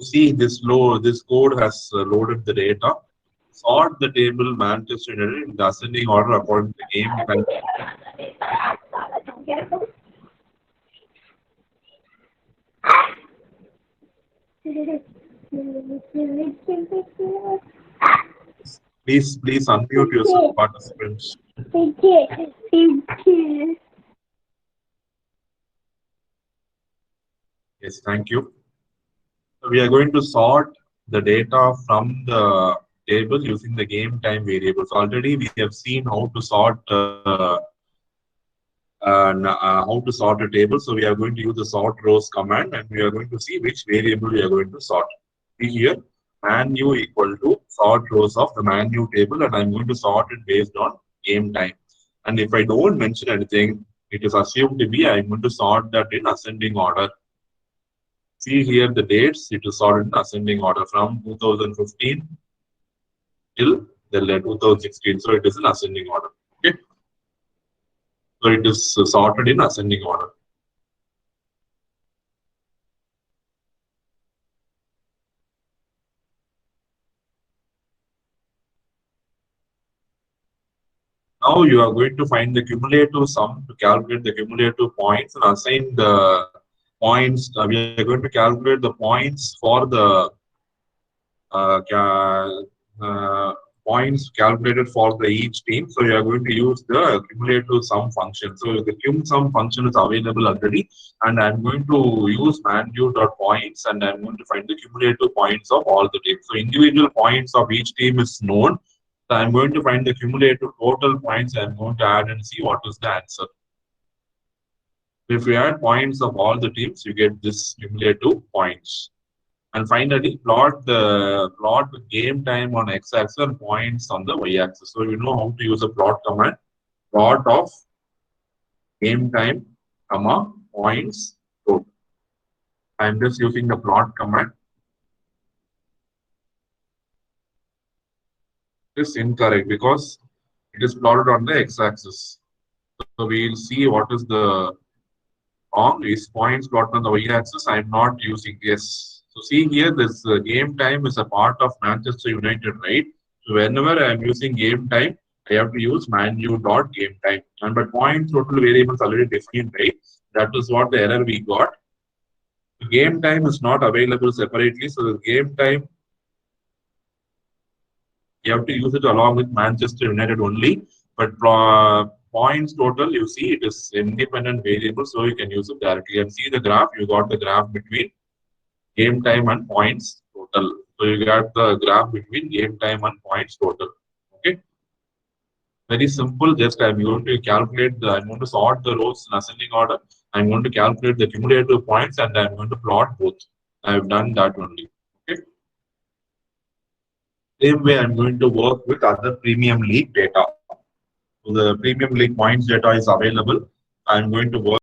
See this code has loaded the data. Sort the table Manchester United in the ascending order according to the game time. Please unmute yourself, participants. Yes, thank you. So we are going to sort the data from the table using the game time variables. Already we have seen how to sort how to sort a table. So we are going to use the sort rows command, and we are going to see which variable we are going to sort. See here, manu equal to sort rows of the manu table, and I'm going to sort it based on game time. And if I don't mention anything, it is assumed to be I'm going to sort that in ascending order. See here the dates, it is sorted in ascending order from 2015 till the 2016. So it is in ascending order. Okay. So it is sorted in ascending order. Now you are going to find the cumulative sum to calculate the cumulative points and assign the points. We are going to calculate the points for the uh, points calculated for the each team. So you are going to use the cumulative sum function. So the cum sum function is available already, and I'm going to use manu.points, and I'm going to find the cumulative points of all the teams. So individual points of each team is known. So I'm going to find the cumulative total points. I'm going to add and see what is the answer. If you add points of all the teams, you get this cumulative points. And finally, plot the game time on x-axis and points on the y-axis. So you know how to use a plot command. Plot of game time, comma, points, total. I'm just using the plot command. It is incorrect because it is plotted on the x-axis. So we'll see what is the wrong is points plotted on the y-axis. I'm not using this. So see here, this game time is a part of Manchester United, right? So whenever I'm using game time, I have to use manu.game time. And but point total variables already defined, right? That is what the error we got. The game time is not available separately. So the game time, you have to use it along with Manchester United only. But points total, you see, it is independent variable, so you can use it directly. And see the graph, you got the graph between game time and points total. So you got the graph between game time and points total. Okay. Very simple. Just I'm going to calculate I'm going to sort the rows in ascending order. I'm going to calculate the cumulative points, and I'm going to plot both. I've done that only. Okay. Same way, I'm going to work with other premium league data. So the premium league points data is available. I'm going to work